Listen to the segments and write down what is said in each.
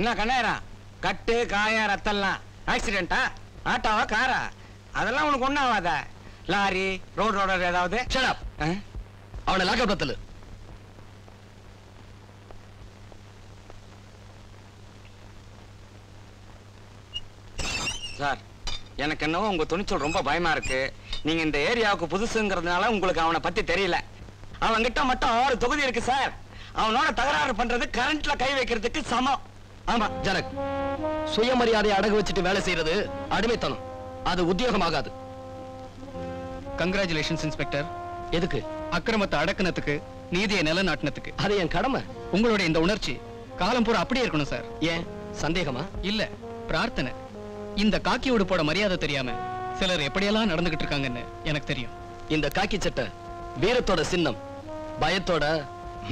என்ன கண்ணாயிரம் கட்டு காயம் ரத்தம்லாம் ஆக்சிடென்டா ஆட்டோவா காரா அதெல்லாம் உனக்கு ஒன்றும் ஆகாத லாரி ரோடு ஏதாவது அவனை லாக்கப் தள்ளு சார் எனக்கு என்னவோ உங்க துணிச்சல் ரொம்ப பயமா இருக்கு நீங்க இந்த ஏரியாவுக்கு புதுசுங்கிறதுனால உங்களுக்கு அவனை பத்தி தெரியல அவன்கிட்ட மட்டும் 6 தொகுதி இருக்கு சார் அவனோட தகராறு பண்றது கரண்ட்ல கை வைக்கிறதுக்கு சமம் ஆமா ஜனக் சுயமரியாதையை அடகு வச்சுட்டு வேலை செய்யறது அடிமைத்தனம் அது உத்தியோகமாகாது கங்க்ராச்சுலேஷன்ஸ் இன்ஸ்பெக்டர் எதுக்கு அக்கிரமத்தை அடக்குனதுக்கு நீதியை நிலநாட்டினதுக்கு அது என் கடமை உங்களுடைய இந்த உணர்ச்சி காலம் பூரா அப்படியே இருக்கணும் சார் ஏன் சந்தேகமா இல்ல பிரார்த்தனை இந்த காக்கி உடுப்போட மரியாதை தெரியாம சிலர் எப்படியெல்லாம் நடந்துகிட்டு இருக்காங்கன்னு எனக்கு தெரியும் இந்த காக்கி சட்டை வீரத்தோட சின்னம் பயத்தோட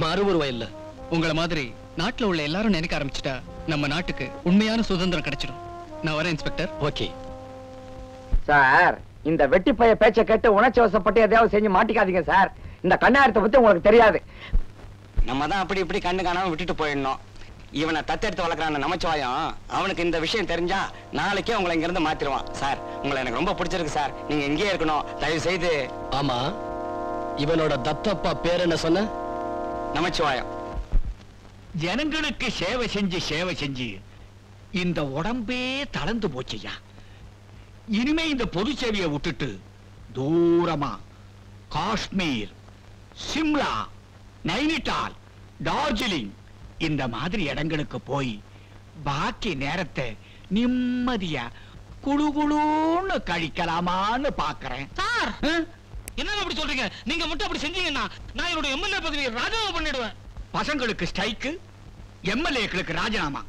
மறுவுருவம் இல்ல உங்களை மாதிரி நாட்டுல உள்ள எல்லாரும் நினைக்க ஆரம்பிச்சுட்டா நம்ம நாட்டுக்கு உண்மையான சுதந்திரம் கிடைச்சிடும் நான் வரேன் இன்ஸ்பெக்டர் ஓகே சார் இந்த வெட்டி பைய பேச்ச கேட்டு உணர்ச்சி வசப்பட்டு எதையாவது செஞ்சு மாட்டிக்காதீங்க சார் இந்த கண்ணாயிரத்தை பத்தி உங்களுக்கு தெரியாது நம்ம தான் அப்படி இப்படி கண்ணு காணாம விட்டுட்டு போயிடணும் இவனை தத்தெடுத்து வளர்க்குறான் நமச்சிவாயம் அவனுக்கு இந்த விஷயம் தெரிஞ்சா நாளைக்கே உங்களை இங்க இருந்து மாத்திருவான் சார் உங்களை எனக்கு ரொம்ப பிடிச்சிருக்கு சார் நீங்க இங்கேயே இருக்கணும் தயவு செய்து ஆமா இவனோட தத்தப்பா பேர் என்ன சொன்ன நமச்சிவாயம் ஜனங்களுக்கு சேவை செஞ்சு இந்த உடம்பே தளர்ந்து போச்சையா இனிமே இந்த பொது சேவையை விட்டுட்டு தூரமா காஷ்மீர் சிம்லா நைனிடால் டார்ஜிலிங் இந்த மாதிரி இடங்களுக்கு போய் பாக்கி நேரத்தை நிம்மதியா குளுகுளுன்னு கழிக்கலாமான்னு பாக்குறேன் சார் என்ன அப்படி சொல்றீங்க நீங்க மட்டும் அப்படி செஞ்சீங்கன்னா நான் என்னோட எம்எல்ஏ பதவியை ராஜினாமா பண்ணிடுவேன் பசங்களுக்கு ஸ்ட்ரைக்கு எம்எல்ஏக்களுக்கு ராஜினாமா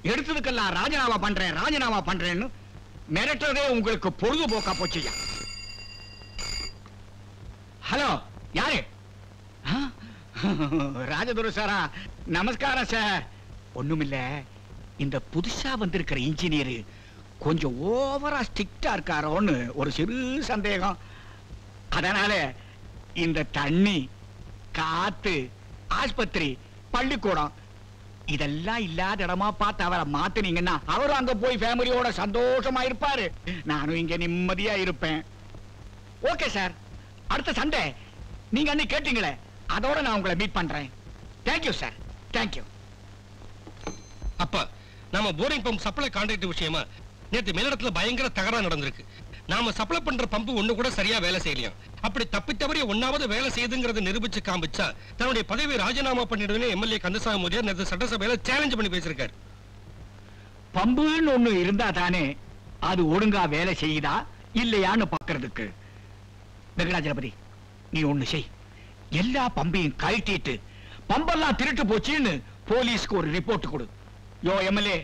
எடுத்ததுக்கெல்லாம் ராஜினாமா பண்றேன்னு மிரட்டுறதே உங்களுக்கு பொழுதுபோக்கா போச்சியா ஹலோ யாரு ராஜதுரை சாரா நமஸ்காரம் சார் ஒண்ணுமில்ல இந்த புதுசா வந்திருக்கிற இன்ஜினியர் கொஞ்சம் ஓவரா ஸ்ட்ரிக்டா இருக்காரோன்னு ஒரு சிறு சந்தேகம் அதனால இந்த தண்ணி காத்து ஆஸ்பத்திரி பள்ளிக்கூடம் இதெல்லாம் இல்லாத இடமா பார்த்து அவரை மாத்தினீங்கன்னா அவரும் அங்க போய் ஃபேமிலியோட சந்தோஷமா இருப்பாரு நானும் இங்க நிம்மதியா இருப்பேன் ஓகே சார் அடுத்த சண்டே நீங்க அன்னைக்கு கேட்டீங்களே அதோட நான் உங்களை மீட் பண்றேன் தேங்க்யூ சார் தேங்க்யூ அப்பா நாம போரிங் பம்ப் சப்ளை கான்ட்ராக்ட் விஷயமா நேத்து மேலிடத்துல பயங்கர தகராறு நடந்திருக்கு நாம சப்ளை பண்ற பம்பு ஒண்ணு கூட சரியா வேலை செய்யலையாம் அப்படி தப்பித்தவரைய ஒன்னாவது வேலை செய்யுதுங்கறத நிரூபிச்சு காமிச்சா தன்னுடைய பதவியை ராஜினாமா பண்ணிடுவேன்னு எம்எல்ஏ கந்தசாமி முதலியார் நேத்து சட்டசபையில சேலஞ்ச் பண்ணி பேசியிருக்காரு பம்புன்னு ஒண்ணு இருந்தா தானே அது ஒழுங்கா வேலை செய்யுதா இல்லையான்னு பாக்குறதுக்கு வெங்கடாஜலபதி நீ ஒண்ணு செய் எல்லா பம்பையும் கழட்டிட்டு பம்பெல்லாம் திருட்டு போச்சுன்னு போலீஸ்க்கு ஒரு ரிப்போர்ட் கொடு யோ எம்எல்ஏ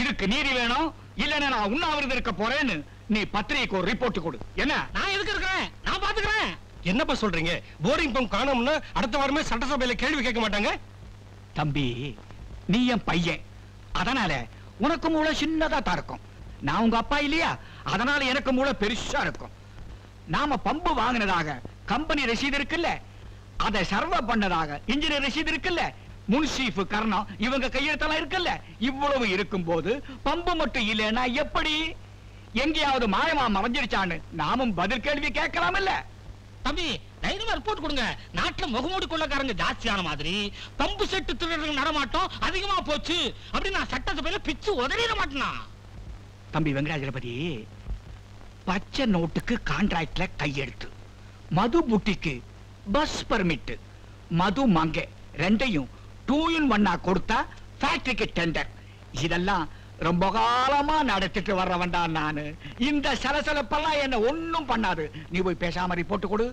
இதுக்கு நீதி வேணும் இல்லன்னா நான் உண்ணாவிரதம் இருக்க போறேன்னு நீ பத்திரிகைக்கு ஒரு ரிப்போர்ட் கொடு என்ன நான் எதுக்கு இருக்கிறேன் நான் பாத்துக்கிறேன் என்னப்பா சொல்றீங்க போரிங் பம்ப் காணோம்னா அடுத்த வாரமே சட்டசபையில கேள்வி கேட்க மாட்டாங்க தம்பி நீ என் பையன் அதனால உனக்கு மூளை சின்னதா தான் இருக்கும் நான் உங்க அப்பா இல்லையா அதனால எனக்கு மூளை பெருசா இருக்கும் நாம பம்பு வாங்கினதாக கம்பெனி ரசீது இருக்குல்ல அதை சர்வ பண்ணதாக இன்ஜினியர் ரசீது இருக்குல்ல முன்சீஃப் கர்ணம் இவங்க கையெழுத்தெல்லாம் இருக்குல்ல இவ்வளவு இருக்கும் போது பம்பு மட்டும் இல்லைன்னா எப்படி எங்கேயாவது மாயமா மறைஞ்சிருச்சான்னு நாமும் பதில் கேள்வி கேட்கலாம் இல்ல தம்பி தைரியமா ரிப்போர்ட் கொடுங்க நாட்டுல முகமூடி கொள்ளக்காரங்க ஜாஸ்தியான மாதிரி பம்பு செட்டு திருடுறதுக்கு நடமாட்டம் அதிகமா போச்சு அப்படின்னு நான் சட்டசபையில பிச்சு உதறிட மாட்டேனா தம்பி வெங்கடாஜலபதி பச்சை நோட்டுக்கு கான்ட்ராக்ட்ல கையெழுத்து மது புட்டிக்கு பஸ் பர்மிட் மது மங்கை ரெண்டையும் 2 in 1 கொடுத்தா ஃபேக்டரிக்கு டெண்டர் இதெல்லாம் ரொம்ப காலமா நடத்திட்டு வர்றவன் தான் நானு இந்த சலசலப்பெல்லாம் என்ன ஒண்ணும் பண்ணாது நீ போய் பேசாம ரிப்போர்ட் கொடு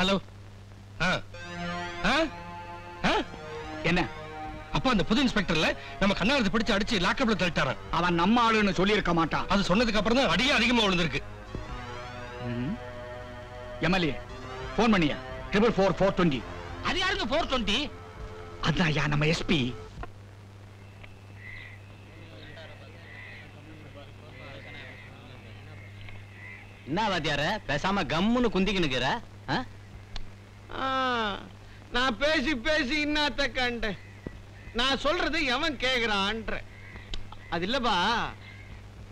ஹலோ என்ன அப்பா அந்த புது இன்ஸ்பெக்டர்ல நம்ம கண்ணாரத்தை பிடிச்சு அடிச்சு லாக்கப்ல தள்ளிட்டாரான் அவன் நம்ம ஆளுன்னு சொல்லி இருக்க மாட்டான் அது சொன்னதுக்கு அப்புறம் தான் அடியே அதிகமா விழுந்திருக்கு எம்எல்ஏ போன் பண்ணியா 44420 அது யாருங்க 420 அதான் யா நம்ம எஸ்பி என்ன வாத்தியார பேசாம கம்முன்னு குந்திக்கினுக்கிற நான் பேசி பேசி இன்னாத்த கண்டேன். நான் சொல்றது எவன் கேக்குறான்ற அது இல்லப்பா.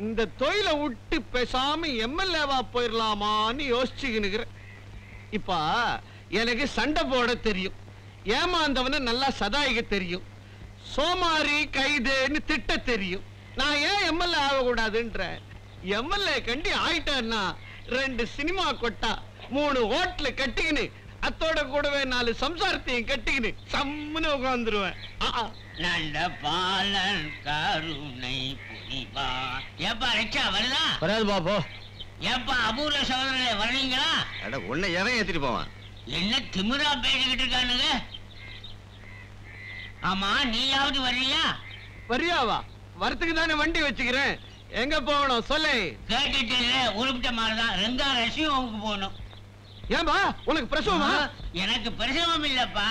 இந்த தொழிலை விட்டு பேசாம எம்எல்ஏவா போயிடலாமான்னு யோசிச்சுக்கினுக்கிறேன். இப்ப எனக்கு சண்டை போட தெரியும், ஏமாந்தவன நல்லா சதாயிக்க தெரியும், சோமாரி கைதுன்னு திட்ட தெரியும். நான் ஏன் எம்எல்ஏ ஆகக்கூடாதுன்ற? எம்எல்ஏ கண்டி ஆயிட்டான்னா 2 சினிமா கொட்டா 3 ஹோட்டல் கட்டிக்கின்னு அத்தோட கூடவே 4 சம்சாரத்தையும் கட்டிக்கின்னு சம்முன்னு உட்காந்துருவேன். நல்ல பாலன் கருணை புரிவா. ஏப்பா ரிக்ஷா வருதா? வராது பாப்போ. ஏப்பா அபூர்வ சகோதரர்களே வர்றீங்களா? அட உன்னை எவன் ஏத்திட்டு போவான்? என்ன திமிரா பேசிக்கிட்டு இருக்கானுங்க? ஆமா நீயாவது வர்றியா? வரியாவா? வரத்துக்கு தானே வண்டி வச்சுக்கிறேன். எங்க போகணும் சொல்லு. கேட்டுட்டு உருப்பிட்ட மாதிரிதான் ரெங்கா ரஷ்யாவுக்கு போகணும். ஏன்பா உனக்கு பிரசவமா? எனக்கு பிரசவம் இல்லப்பா,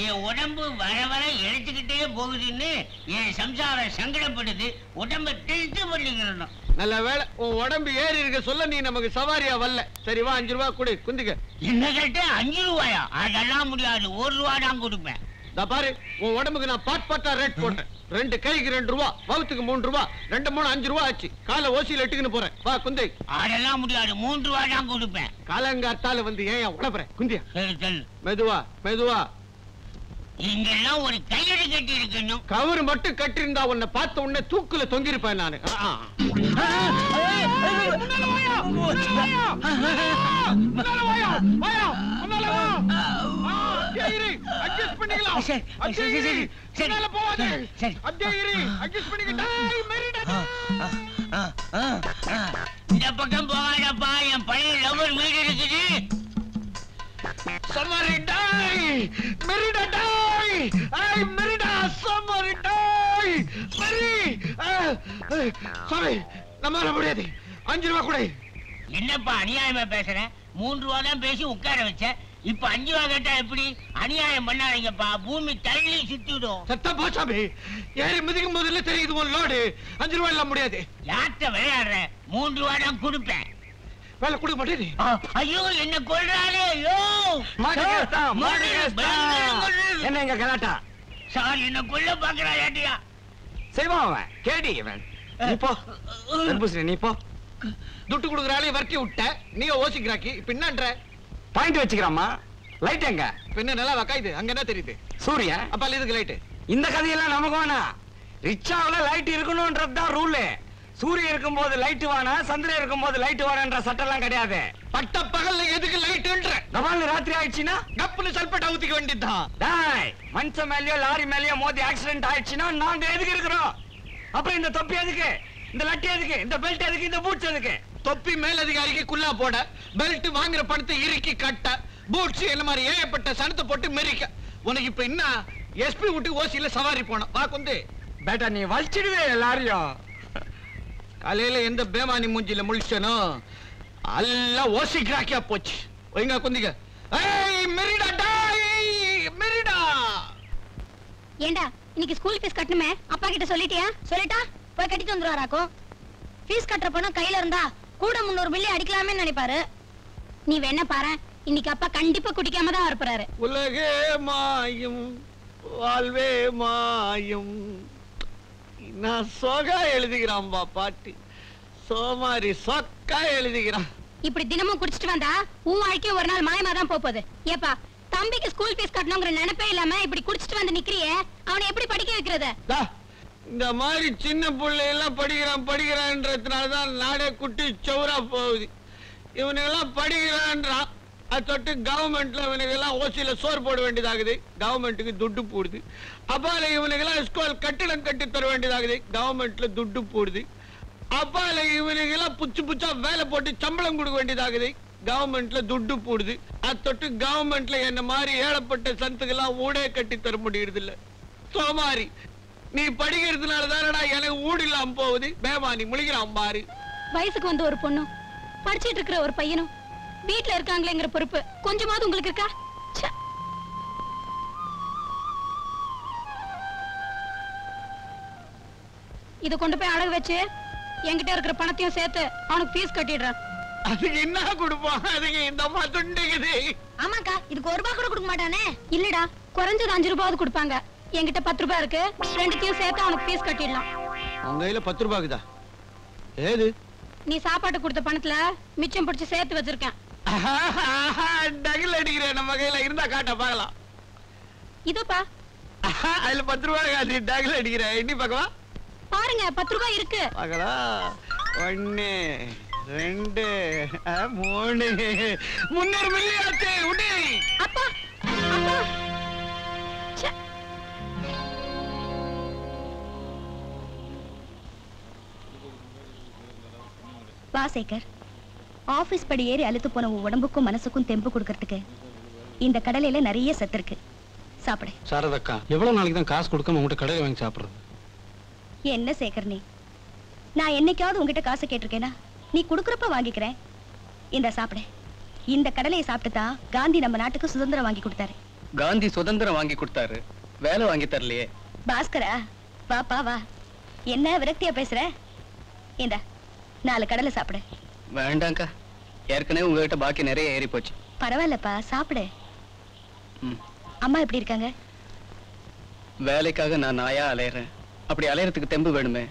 என் உடம்பு வர வர இழைச்சுக்கிட்டே போகுதுன்னு என் சம்சாரம் சங்கடப்படுது. உடம்ப திருத்து பண்ணிக்கிறணும். நல்ல வேலை உன் உடம்பு ஏறி இருக்க சொல்ல நீ நமக்கு சவாரியா வரல. சரி வா 5 ரூபா கொடு குந்திக்க. என்ன கேட்ட 5 ரூபாயா? அதெல்லாம் முடியாது, 1 ரூபா தான் கொடுப்பேன். பாரு உன் உடம்புக்கு நான் பாட்டா ரேட் போட்டேன். 2 கைக்கு 2 ரூபா, வவுத்துக்கு 3 ரூபா, 2 3 5 ரூபா ஆச்சு. காலை ஓசியில எட்டுக்குன்னு போறேன். வா குந்தை. அதெல்லாம் முடியாது, 3 ரூபா தான் கொடுப்பேன். காலங்காத்தால வந்து ஏன் உடப்புறேன் குந்தியா? சரி சரி மெதுவா மெதுவா. இங்கெல்லாம் ஒரு கையடி கட்டி இருக்கணும். கவரு மட்டும் கட்டிருந்தா உன்னை பார்த்த உடனே தூக்குல தொங்கிருப்பேன் நானு. இந்த பக்கம் போகாதப்பா, என் பழைய லவர் வீடு இருக்குது. Somebody die! Merida die! Hey, Merida! Somebody die! Meri! Sorry, நம்மால முடியாது. 5 ரூபா கொடு. என்னப்பா அநியாயமா பேசுறேன்? 3 ரூபா தான் பேசி உட்கார வச்சேன். இப்ப 5 ரூபா கேட்டா எப்படி? அநியாயம் பண்ணாதீங்கப்பா, பூமி தள்ளி சுத்திடும். சத்தம் போச்சாமி. ஏறி மிதிக்கும் போதுல தெரியுது உன் லோடு. 5 ரூபா எல்லாம் முடியாது. யார்கிட்ட விளையாடுற? 3 ரூபா தான் கொடுப்பேன். வேலை கொடுக்க மாட்டேது. ஐயோ என்ன கொல்றாளே! ஐயோ என்ன எங்க கலாட்டா? சார் என்ன கொல்ல பாக்குறாட்டியா? செய்வான் அவன். கேடி இவன். நீ போ தர்பூசணி, நீ போ. துட்டு கொடுக்குறாளே வரட்டி விட்ட. நீ ஓசிக்கிறாக்கி இப்ப என்னன்ற? பாயிண்ட் வச்சுக்கிறாமா? லைட் எங்க? பின்ன நல்லா வக்காயுது. அங்க என்ன தெரியுது? சூரிய. அப்ப இதுக்கு லைட். இந்த கதையெல்லாம் நமக்கு வேணா. ரிச்சாவில லைட் இருக்கணும்ன்றதுதான் ரூல். சூரியன் இருக்கும் போது லைட் வானா, சந்திரன் இருக்கும் போது லைட் வானன்ற சட்டம் எல்லாம் கிடையாது. பட்ட பகல்ல எதுக்கு லைட்ன்ற? நபால் ராத்திரி ஆயிடுச்சுன்னா கப்புன்னு சல்பேட் ஊத்திக்க வேண்டியதுதான். டேய், மனுஷன் மேலயோ லாரி மேலயோ மோதி ஆக்சிடென்ட் ஆயிடுச்சுன்னா நாங்க எதுக்கு இருக்கிறோம்? அப்புறம் இந்த தொப்பி எதுக்கு? இந்த லட்டி எதுக்கு? இந்த பெல்ட் எதுக்கு? இந்த பூட்ஸ் எதுக்கு? தொப்பி மேலதிகாரிக்கு குல்லா போட, பெல்ட் வாங்குற பணத்தை இறுக்கி கட்ட, பூட்ஸ் என்ன மாதிரி ஏகப்பட்ட சனத்தை போட்டு மெரிக்க. உனக்கு இப்ப என்ன எஸ்பி விட்டு ஓசியில சவாரி போனோம். வா குந்து. பேட்டா நீ வலிச்சிடுவே எல்லாரையும். காலையில எந்த பேமானி மூஞ்சில முழிச்சனோ எல்லாம் ஓசி கிராக்கியா போச்சு. ஒழுங்கா குந்திக்க. ஏய் மெரிடா டாய் மெரிடா. ஏண்டா இன்னைக்கு ஸ்கூல் ஃபீஸ் கட்டணுமே, அப்பா கிட்ட சொல்லிட்டியா? சொல்லிட்டா போய் கட்டிட்டு வந்துருவாராக்கோ. ஃபீஸ் கட்டுற பணம் கையில இருந்தா கூட 300 மில்லி அடிக்கலாமே நினைப்பாரு. நீ வேணா பாரு, இன்னைக்கு அப்பா கண்டிப்பா குடிக்காம தான் வரப்போறாரு. உலகே மாயும் வாழ்வே மாயும். நான் சோகா எழுதுகிறான்பா பாட்டு. சோமாரி சொக்கா எழுதுகிறான். இப்படி தினமும் குடிச்சிட்டு வந்தா உன் வாழ்க்கையும் ஒரு நாள் மாயமா தான் போகுது. ஏப்பா தம்பிக்கு ஸ்கூல் ஃபீஸ் கட்டணுங்கிற நினைப்பே இல்லாம இப்படி குடிச்சிட்டு வந்து நிக்கிறியே, அவனை எப்படி படிக்க வைக்கிறது? இந்த மாதிரி சின்ன பிள்ளை எல்லாம் படிக்கிறான்றதுனாலதான் நாடே குட்டி சௌரா போகுது. இவனுங்கெல்லாம் படிக்கிறான்றான், அது தொட்டு கவர்மெண்ட்ல இவனுக்கெல்லாம் ஓசியில சோறு போட வேண்டியதாகுது. கவர்மெண்ட்டுக்கு துட்டு போடுது. அப்பால இவனுக்கெல்லாம் ஸ்கூல் கட்டிடம் கட்டி தர வேண்டியதாகுது. கவர்மெண்ட்ல துட்டு போடுது. அப்பால இவனுக்கெல்லாம் புச்சா வேலை போட்டு சம்பளம் கொடுக்க வேண்டியதாகுது. கவர்மெண்ட்ல துட்டு போடுது. அது தொட்டு கவர்மெண்ட்ல என்ன மாதிரி ஏழப்பட்ட சனத்துக்கெல்லாம் ஊடே கட்டி தர முடியறது இல்ல. சோமாரி நீ படிக்கிறதுனால தானடா எனக்கு ஊடு இல்லாம போகுது. பேமானி முழிக்கிறான் பாரு. வயசுக்கு வந்து ஒரு பொண்ணும் படிச்சிட்டு இருக்கிற ஒரு பையனும் வீட்டுல இருக்காங்களேங்கிற பொறுப்பு கொஞ்சமாவது உங்களுக்கு இருக்கா? இத கொண்டு போய் அடகு வச்சு என்கிட்ட இருக்கிற பணத்தையும் சேர்த்து அவனுக்கு ஃபீஸ் கட்டிடுறேன். அதுக்கு என்ன கொடுப்போம்? அதுக்கு இந்த அம்மா துண்டுக்குது. ஆமாக்கா, இதுக்கு 1 ரூபாய் கூட கொடுக்க மாட்டானே. இல்லடா, குறைஞ்சது 5 ரூபாவது கொடுப்பாங்க. என்கிட்ட 10 ரூபாய் இருக்கு. ரெண்டுத்தையும் சேர்த்து அவனுக்கு ஃபீஸ் கட்டிடலாம். உங்க கையில 10 ரூபாய்க்குதா? ஏது? நீ சாப்பாட்டு கொடுத்த பணத்துல மிச்சம் பிடிச்சு சேர்த்து வச்சிருக்கேன். டகில் அடிக்கிறேன். நம்ம கையில இருந்தா காட்ட பார்க்கலாம். இதோப்பா. அதுல 10 ரூபாய் காட்டி டகில் அடிக்கிறேன். எண்ணி பார்க்கலாம். பாருங்க, 10 ரூபாய் இருக்கு. பார்க்கலாம். 1 2 3 300 மில்லி ஆச்சு. உடி. அப்பா, அப்பா. ச்சே. வா சேகர், ஆபீஸ் படி ஏறி அழுத்து போன உன் உடம்புக்கும் மனசுக்கும் தெம்பு கொடுக்கறதுக்கு இந்த கடலையில நிறைய சத்து இருக்கு. சாப்பிடு. சாரதக்கா, எவ்வளவு நாளைக்கு தான் காசு கொடுக்காம உங்ககிட்ட கடையில வாங்கி சாப்பிடுறது? என்ன சேகர் நீ, நான் என்னைக்காவது உங்ககிட்ட காசு கேட்டிருக்கேனா? நீ குடுக்கறப்ப வாங்கிக்கிறேன். இந்த சாப்பிடு. இந்த கடலையை சாப்பிட்டுதான் காந்தி நம்ம நாட்டுக்கு சுதந்திரம் வாங்கி கொடுத்தாரு. காந்தி சுதந்திரம் வாங்கி கொடுத்தாரு, வேலை வாங்கி தரலையே. பாஸ்கரா, வாப்பா வா. என்ன விரக்தியா பேசுற? இந்த 4 கடலை சாப்பிடு. வேண்டாங்க்கா, ஏற்கனவே உங்ககிட்ட பாக்கி நிறைய ஏறி போச்சு. பரவாயில்லப்பா, சாப்பிடு. அம்மா எப்படி இருக்காங்க? வேலைக்காக நான் நாயா அலையறேன். அப்படி அலையறதுக்கு தெம்பு வேணுமே,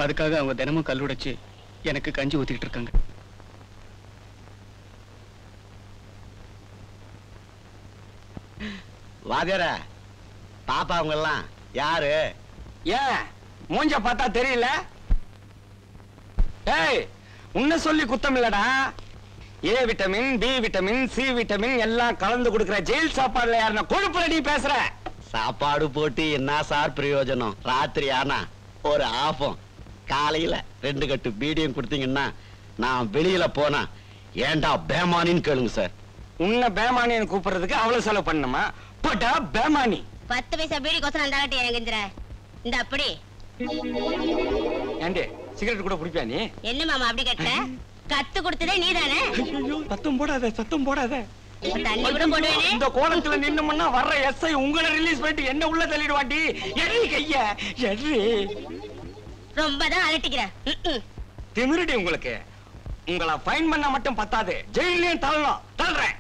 அதுக்காக அவங்க தினமும் கல்லுடைச்சு எனக்கு கஞ்சி ஊத்திட்டு இருக்காங்க. வாதியார, பாப்பா அவங்க எல்லாம் யாரு? ஏன் மூஞ்ச பார்த்தா தெரியல? ஏய், உன்ன சொல்லி குத்தம் இல்லடா. A vitamin, B vitamin, C vitamin எல்லாம் கலந்து கொடுக்கிற ஜெயில் சாப்பாடுல யாருன்னா கொழுப்பு ரெடி பேசுற? சாப்பாடு போட்டு என்ன சார் பிரயோஜனம்? ராத்திரி ஆனா ஒரு ஆஃபம், காலையில 2 கட்டு பீடியம் கொடுத்தீங்கன்னா நான் வெளியில போனா ஏண்டா பேமானின்னு கேளுங்க சார். உன்னை பேமானின்னு கூப்பிடுறதுக்கு அவ்வளவு செலவு பண்ணுமா? பட்டா பேமானி. 10 பைசா பீடி கோசம் அந்த ஆளட்டி எனக்குற. இந்த அப்படி. ஏண்டே, சிகரெட் கூட குடிப்பியா நீ? என்ன மாமா அப்படி கேட்ட? கத்து கொடுத்ததே நீதானே? ஐயோ, சத்தம் போடாத, சத்தம் போடாத. தண்ணி கூட போடுவேனே. இந்த கோலத்துல நின்னுமன்னா வர்ற எஸ்ஐ உங்களை ரிலீஸ் பண்ணிட்டு என்ன உள்ள தள்ளிடுவாண்டி. எறி கைய, எறி. ரொம்ப தான் அலட்டிக்கிற. திமிருடி உங்களுக்கு. உங்களை ஃபைன் பண்ண மட்டும் பத்தாது, ஜெயிலையும் தள்ளணும். தள்ளுறேன்.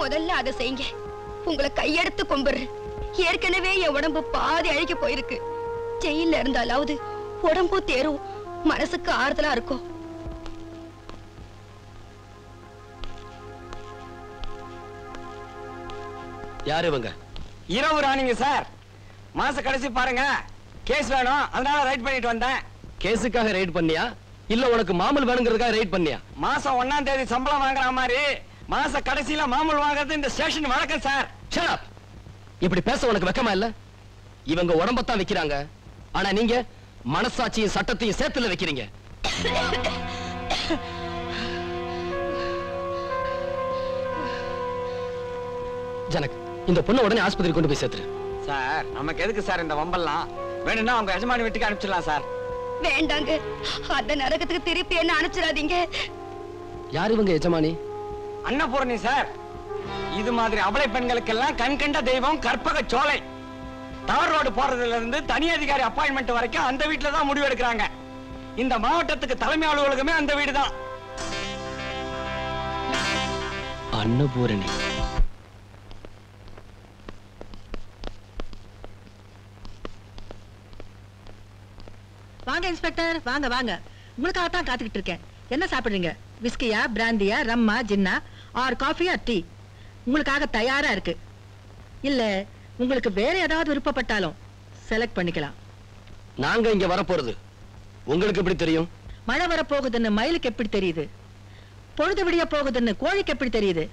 முதல்ல அதை செய்யுங்க. உங்களை கையெடுத்து கும்பிடுறேன். ஏற்கனவே என் உடம்பு பாதி அழிக்க போயிருக்கு. ஜெயில இருந்தாலாவது உடம்பு தேரும், மனசுக்கு ஆறுதலா இருக்கும். யாரு இவங்க? இரவு ராணிங்க சார். மாச கடைசி பாருங்க, கேஸ் வேணும், அதனால ரைட் பண்ணிட்டு வந்தேன். கேஸுக்காக ரைட் பண்ணியா இல்ல உனக்கு மாமூல் வேணுங்கிறதுக்காக ரைட் பண்ணியா? மாசம் 1ஆம் தேதி சம்பளம் வாங்குற மாதிரி மாச கடைசியில மாமூல் வாங்குறது இந்த ஸ்டேஷன் வழக்கம் சார். Shut up. இப்படி பேச உனக்கு வெக்கமா இல்ல? இவங்க உடம்பத்தான் வைக்கிறாங்க, ஆனா நீங்க மனசாட்சியும் சட்டத்தையும் சேர்த்துல வைக்கிறீங்க. ஜனக், இந்த பொண்ணு உடனே ஆஸ்பத்திரி கொண்டு போய் சேர்த்துரு. சார், நமக்கு எதுக்கு சார் இந்த வம்பெல்லாம்? வேணும்னா அவங்க எஜமானி வீட்டுக்கு அனுப்பிச்சிடலாம் சார். வேண்டாங்க, அந்த நரகத்துக்கு திருப்பி என்ன அனுப்பிச்சிடாதீங்க. யார் இவங்க எஜமானி? அன்னபூரணி சார். இது மாதிரி அபலை பெண்களுக்கெல்லாம் கண்கண்ட தெய்வம் கற்பக சோலை. டவர் ரோடு போறதுல இருந்து தனி அதிகாரி அப்பாயின்மெண்ட் வரைக்கும் அந்த வீட்டுல தான் முடிவு எடுக்கிறாங்க. இந்த மாவட்டத்துக்கு தலைமை அலுவலகமே அந்த வீடு தான். அன்னபூரணி. வாங்க இன்ஸ்பெக்டர், வாங்க வாங்க. உங்களுக்காக தான் காத்துக்கிட்டு இருக்கேன். என்ன சாப்பிடுறீங்க? விஸ்கியா, பிராந்தியா, ரம்மா, ஜின்னா, ஆர் காஃபியா, டீ? உங்களுக்காக தயாரா இருக்கு. இல்ல உங்களுக்கு வேற ஏதாவது விருப்பப்பட்டாலும் செலக்ட் பண்ணிக்கலாம். நாங்க இங்க வரப்போறது உங்களுக்கு எப்படி தெரியும்? மழை வரப்போகுதுன்னு மயிலுக்கு எப்படி தெரியுது? பொழுது விடிய போகுதுன்னு கோழிக்கு எப்படி தெரியுது?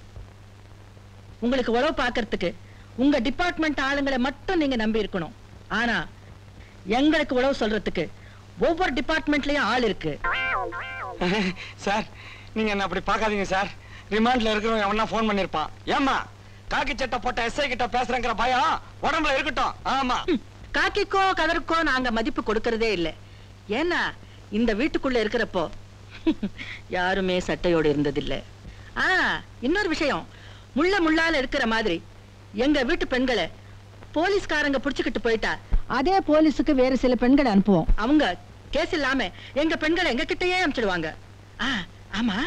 உங்களுக்கு உழவு பார்க்கறதுக்கு உங்க டிபார்ட்மெண்ட் ஆளுங்களை மட்டும் நீங்க நம்பி இருக்கணும். ஆனா எங்களுக்கு உழவு சொல்றதுக்கு ஒவ்வொரு டிபார்ட்மெண்ட்லயும் ஆள் இருக்கு. சார், நீங்க என்ன அப்படி பார்க்காதீங்க சார். ரிமாண்ட்ல இருக்கிறவன் எவனா போன் பண்ணிருப்பான். ஏமா காக்கி சட்டை போட்ட எஸ்ஐ கிட்ட பேசுறேங்கிற பயம் உடம்புல இருக்கட்டும். ஆமா, காக்கிக்கோ கதருக்கோ நாங்க மதிப்பு கொடுக்கறதே இல்லை. ஏன்னா இந்த வீட்டுக்குள்ள இருக்கிறப்போ யாருமே சட்டையோடு இருந்ததில்லை. இன்னொரு விஷயம், முள்ள முள்ளால இருக்கிற மாதிரி எங்க வீட்டு பெண்களை போலீஸ்காரங்க புடிச்சுக்கிட்டு போயிட்டா அதே போலீஸுக்கு வேற சில பெண்களை அனுப்புவோம். அவங்க கேஸ் இல்லாம எங்க பெண்களை எங்க கிட்டயே அனுப்பிச்சிடுவாங்க. ஆமா,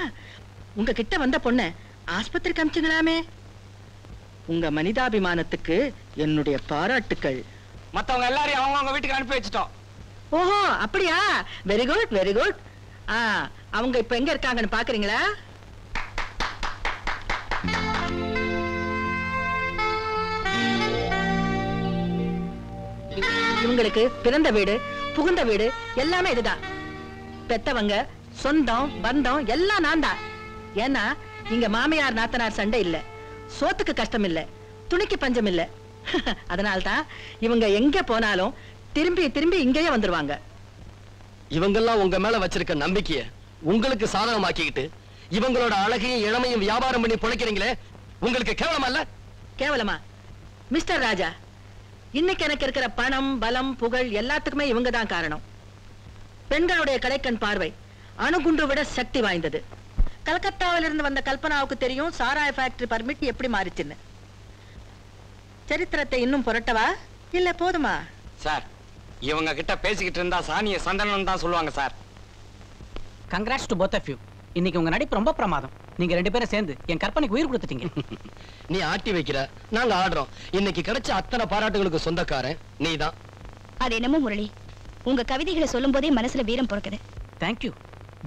உங்க கிட்ட வந்த பொண்ண ஆஸ்பத்திரிக்கு அனுப்பிச்சுங்களாமே. உங்க மனிதாபிமானத்துக்கு என்னுடைய பாராட்டுக்கள். மத்தவங்க எல்லாரையும் அவங்க வீட்டுக்கு அனுப்பி வச்சுட்டோம். ஓஹோ, அப்படியா? Very good very good. அவங்க இப்ப எங்க இருக்காங்கன்னு பாக்குறீங்களா? இவங்களுக்கு பிறந்த வீடு புகுந்த வீடு எல்லாமே இதுதான். பெத்தவங்க சொந்தம் பந்தம் எல்லாம் நான் தான். ஏன்னா இங்க மாமியார் நாத்தனார் சண்டை இல்ல, சோத்துக்கு கஷ்டம் இல்ல, துணிக்கு பஞ்சம் இல்ல. அதனால்தான் இவங்க எங்க போனாலும் திரும்பி திரும்பி இங்கேயே வந்துருவாங்க. இவங்கெல்லாம் உங்க மேல வச்சிருக்க நம்பிக்கைய உங்களுக்கு சாதகமாக்கிக்கிட்டு இவங்களோட அழகையும் இளமையும் வியாபாரம் பண்ணி பொழைக்கிறீங்களே, உங்களுக்கு கேவலமா இல்ல? கேவலமா? மிஸ்டர் ராஜா, இன்னைக்கு எனக்கு இருக்கிற பணம் பலம் புகழ் எல்லாத்துக்குமே இவங்க தான் காரணம். பெண்களுடைய கலைக்கண் பார்வை அணுகுண்டு விட சக்தி வாய்ந்தது. கல்கத்தாவில இருந்து வந்த கல்பனாவுக்கு தெரியும் சாராய ஃபேக்டரி பர்மிட் எப்படி மாறிச்சுன்னு. சரித்திரத்தை இன்னும் புரட்டவா இல்ல போதுமா? சார், இவங்க கிட்ட பேசிக்கிட்டு இருந்தா சாணிய சந்தனம் தான் சொல்லுவாங்க sir. Congrats to both of you. இன்னைக்கு உங்க நடிப்பு ரொம்ப பிரமாதம். நீங்க ரெண்டு பேரும் சேர்ந்து என் கற்பனைக்கு உயிர் கொடுத்துட்டீங்க. நீ ஆட்டி வைக்கிற, நாங்க ஆடுறோம். இன்னைக்கு கிடைச்ச அத்தனை பாராட்டுகளுக்கு சொந்தக்காரன் நீதான். அது என்னமோ முரளி, உங்க கவிதைகளை சொல்லும் போதே மனசுல வீரம் பிறக்குது. தேங்க்யூ.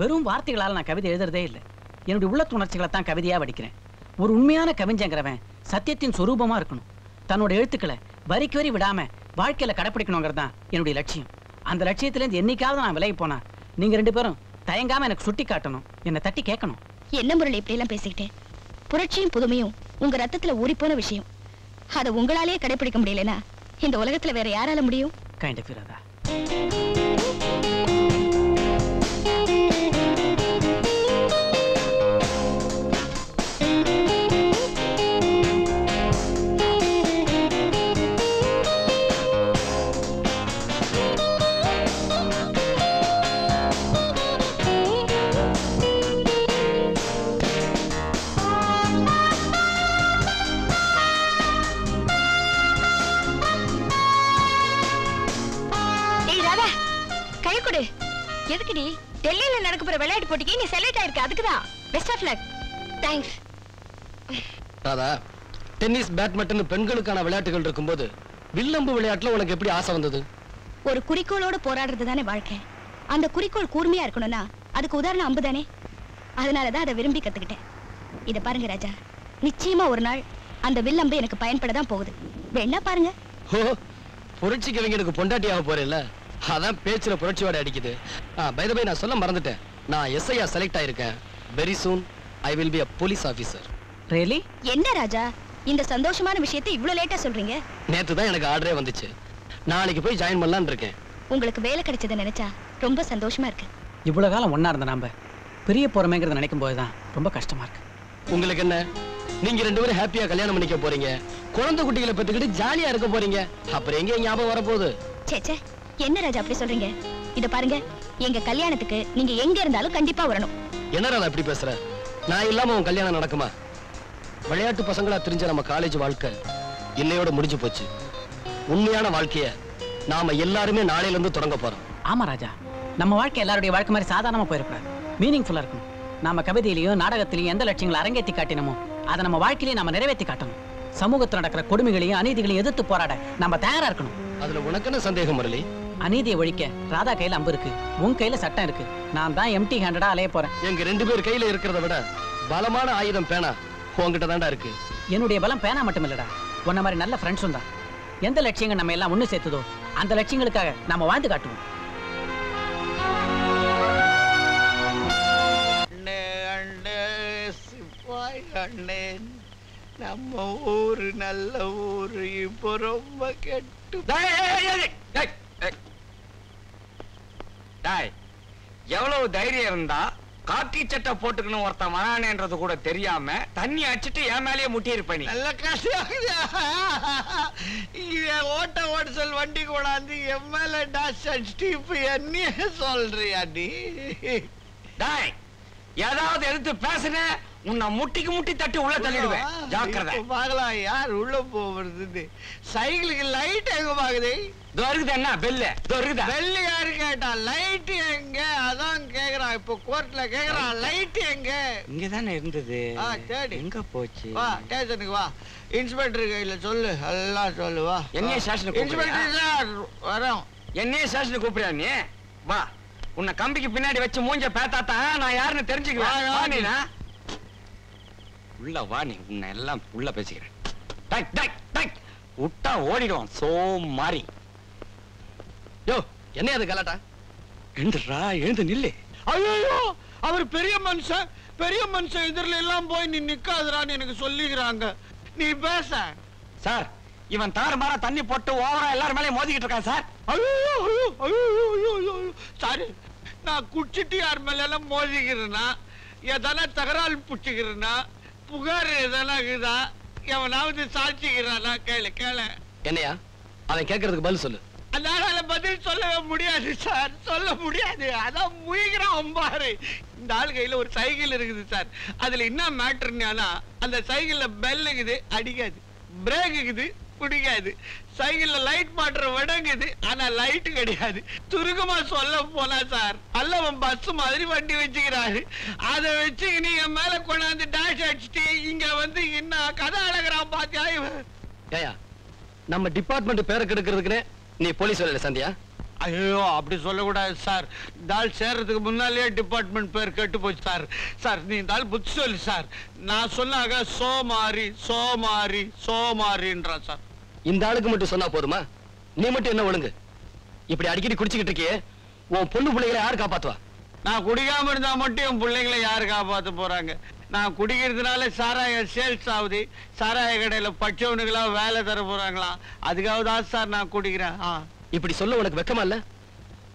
வெறும் வார்த்தைகளால நான் கவிதை எழுதுறதே இல்லை. என்னுடைய உள்ளத்துணர்ச்சிகளை தான் கவிதையா வடிக்கிறேன். ஒரு உண்மையான கவிஞங்கிறவன் சத்தியத்தின் சொரூபமா இருக்கணும். தன்னோட எழுத்துக்களை வரிக்கு வரி விடாம வாழ்க்கையில கடைப்பிடிக்கணுங்கிறது தான் என்னுடைய லட்சியம். அந்த லட்சியத்திலேருந்து என்னைக்காவது நான் விலகி போனா நீங்க ரெண்டு பேரும் தயங்காம எனக்கு சுட்டி காட்டணும், என்னை தட்டி கேட்கணும். என்ன முரளி இப்படி எல்லாம் பேசிக்கிட்டேன்? புரட்சியும் புதுமையும் உங்க ரத்தத்துல ஊறி போன விஷயம். அதை உங்களாலேயே கடைபிடிக்க முடியலன்னா இந்த உலகத்துல வேற யாரால முடியும்? Kind of Radha. எதுக்குடி? டெல்லியில நடக்க போற விளையாட்டு போட்டிக்கு நீ செலக்ட் ஆயிருக்க, அதுக்குதான். Best of luck. Thanks. Radha, tennis badminton பெண்களுக்கான விளையாட்டுகள் இருக்கும்போது வில்லம்பு விளையாட்டுல உனக்கு எப்படி ஆசை வந்தது? ஒரு குறிக்கோளோட போராடுறது தானே வாழ்க்கை. அந்த குறிக்கோள் கூர்மையா இருக்கணும்னா அதுக்கு உதாரணம் அம்பு தானே. அதனாலதான் அதை விரும்பி கத்துக்கிட்டேன். இத பாருங்க ராஜா, நிச்சயமா ஒரு நாள் அந்த வில்லம்பு எனக்கு பயன்படதான் போகுது. வேணா பாருங்க. ஓ, புரட்சி கவிஞனுக்கு பொண்டாட்டியாக போறேல்ல, அதான் பேச்சுல புரட்சியோட அடிக்குது. பை தி வே, நான் சொல்ல மறந்துட்டேன். நான் எஸ்ஐயா செலக்ட் ஆயிருக்கேன். Very soon I will be a police officer. Really? என்ன ராஜா, இந்த சந்தோஷமான விஷயத்தை இவ்ளோ லேட்டா சொல்றீங்க? நேத்து தான் எனக்கு ஆர்டரே வந்துச்சு. நாளைக்கு போய் ஜாயின் பண்ணலாம்னு இருக்கேன். உங்களுக்கு வேலை கிடைச்சதை நினைச்சா ரொம்ப சந்தோஷமா இருக்கு. இவ்வளவு காலம் ஒண்ணா இருந்த நாம பிரிய போறமேங்கிறத நினைக்கும் போதுதான் ரொம்ப கஷ்டமா இருக்கு. உங்களுக்கு என்ன, நீங்க ரெண்டு பேரும் ஹாப்பியா கல்யாணம் பண்ணிக்க போறீங்க, குழந்தை குட்டிகளை பெத்துக்கிட்டு ஜாலியா இருக்க போறீங்க. அப்புறம் எங்க ஞாபகம் வரப்போகுது? சேச்சே, என்ன ராஜா அப்படி சொல்றீங்க? இத பாருங்க, எங்க கல்யாணத்துக்கு நீங்க எங்க இருந்தாலும் கண்டிப்பா வரணும். என்ன ராதா இப்படி பேசுற? நான் இல்லாம உன் கல்யாணம் நடக்குமா? விளையாட்டு பசங்களா தெரிஞ்ச நம்ம காலேஜ் வாழ்க்கை இன்னையோட முடிஞ்சு போச்சு. உண்மையான வாழ்க்கைய நாம எல்லாருமே நாளையில இருந்து தொடங்க போறோம். ஆமா ராஜா, நம்ம வாழ்க்கை எல்லாருடைய வாழ்க்கை மாதிரி சாதாரணமா போயிருக்கூடாது, மீனிங்ஃபுல்லா இருக்கணும். நாம கவிதையிலையும் நாடகத்திலையும் எந்த லட்சியங்களை அரங்கேற்றி காட்டினமோ அதை நம்ம வாழ்க்கையிலேயே நம்ம நிறைவேற்றி காட்டணும். சமூகத்தில் நடக்கிற கொடுமைகளையும் அநீதிகளையும் எதிர்த்து போராட நம்ம தயாரா இருக்கணும். அதுல உனக்கு என்ன சந்தேகம் முரளி? அநீதியை ஒழிக்க ராதா கையில அம்பு இருக்கு, உன் கையில சட்டம் இருக்கு. நான் தான் எம்டி ஹேண்டடா அலைய போறேன். எங்க ரெண்டு பேர் கையில இருக்கிறத விட பலமான ஆயுதம் பேனா உன்கிட்ட தான்டா இருக்கு. என்னுடைய பலம் பேனா மட்டும் இல்லடா, உன்ன மாதிரி நல்ல ஃப்ரெண்ட்ஸும் தான். எந்த லட்சியங்கள் நம்ம எல்லாம் ஒண்ணு சேர்த்துதோ அந்த லட்சியங்களுக்காக நாம வாழ்ந்து காட்டுவோம். நம்ம ஊரு நல்ல ஊரு, இப்போ ரொம்ப கெட்டு. எவ்வளவு தைரியம் இருந்தா காக்கி சட்டை போட்டுக்கணும் ஒருத்தன் வரானேன்றது கூட தெரியாம தண்ணி அடிச்சிட்டு என் மேலேயே முட்டி இருப்ப நீ. நல்ல கஷ்டம். ஓட்ட ஓட்டல் வண்டி கூடாது என் மேல டாஸ் அடிச்சுட்டு இப்ப என்ன சொல்றியா நீ? ஏதாவது எதிர்த்து பேசுன உன்னை முட்டிக்கு முட்டி தட்டி உள்ள தள்ளிடுவேன். ஜாக்கிரதை. பார்க்கலாம் யார் உள்ள போறது. சைக்கிளுக்கு லைட் எங்க பாக்குது? இருக்குது என்ன பெல்லு இருக்குது. பெல்லு யாரு கேட்டா? லைட் எங்க? அதான் கேக்குறான். இப்போ கோர்ட்ல கேக்குறான் லைட் எங்க? இங்கதானே இருந்தது. தேடி எங்க போச்சு? வா ஸ்டேஷனுக்கு வா. இன்ஸ்பெக்டர் கையில சொல்லு, எல்லாம் சொல்லு. வா என்ன ஸ்டேஷனுக்கு இன்ஸ்பெக்டர் சார் வரோம். என்ன ஸ்டேஷனுக்கு கூப்பிடுறா நீ? வா, உன்னை கம்பிக்கு பின்னாடி வச்சு மூஞ்ச பேத்தாத்தான் நான் யாருன்னு தெரிஞ்சுக்குவேன். உள்ள வா, நீ உன்னை எல்லாம் உள்ள பேசிக்கிறேன். விட்டா ஓடிடும் சோ மாறி. யோ என்ன அது கலாட்டா? எழுந்துடுறா, எழுந்து நில்லு. ஐயோ அவர் பெரிய மனுஷன் எதிரில எல்லாம் போய் நீ நிக்காதரான்னு எனக்கு சொல்லிக்கிறாங்க. நீ பேச. சார், இவன் தாறுமாறா தண்ணி போட்டு ஓவரா எல்லாரும் மேலயும் மோதிக்கிட்டு இருக்கான் சார். சாரி, நான் குடிச்சிட்டு யார் மேல எல்லாம் மோதிக்கிறேன்னா, எதனா தகராறு புடிச்சுக்கிறேன்னா, புகார் எதனா இருக்குதா, எவனாவது சாட்சிக்கிறானா? கேளு. என்னையா அவன் கேட்கறதுக்கு பதில் சொல்லு. அதனால பதில் சொல்லவே முடியாது சார், சொல்ல முடியாது. அதான் முயகிறான் பாரு. இந்த ஆள் கையில ஒரு சைக்கிள் இருக்குது சார். அதுல என்ன மேட்டர்னா, அந்த சைக்கிள்ல பெல் இருக்குது, அடிக்காது. பிரேக் இருக்குது, பிடிக்காது. சைக்கிள்ல லைட் மாட்டுற விடங்குது, ஆனா லைட் கிடையாது. சுருக்கமா சொல்ல போனா சார், அல்லவன் பஸ் மாதிரி வண்டி வச்சுக்கிறாரு. அதை வச்சு நீங்க மேல கொண்டாந்து டாஷ் அடிச்சுட்டு இங்க வந்து என்ன கதை அழகிறான் பாத்தியா? ஏயா நம்ம டிபார்ட்மெண்ட் பேரை கெடுக்கிறதுக்குன்னு நீ போலீஸ் வேலையில சந்தியா? ஐயோ அப்படி சொல்லக்கூடாது சார். தாள் சேர்றதுக்கு முன்னாலே டிபார்ட்மெண்ட் பேர் கெட்டு போச்சு சார். சார் நீ தாள் புத்தி சொல்லு சார். நான் சொன்னாக சோமாரின்றான் சார். இந்த ஆளுக்கு மட்டும் சொன்னா போதுமா? நீ மட்டும் என்ன ஒழுங்கு? இப்படி அடிக்கடி குடிச்சுக்கிட்டு இருக்கியே, உன் பொண்ணு பிள்ளைகளை யாரு காப்பாத்துவா? நான் குடிக்காம இருந்தா மட்டும் என் பிள்ளைங்களை யாரு காப்பாத்த போறாங்க? நான் குடிக்கிறதுனால சாராய சேல்ஸ் ஆகுது. சாராய கடையில பச்சவனுங்களா வேலை தர போறாங்களாம். அதுக்காகதான் சார் நான் குடிக்கிறேன். இப்படி சொல்ல உனக்கு வெக்கமா இல்ல?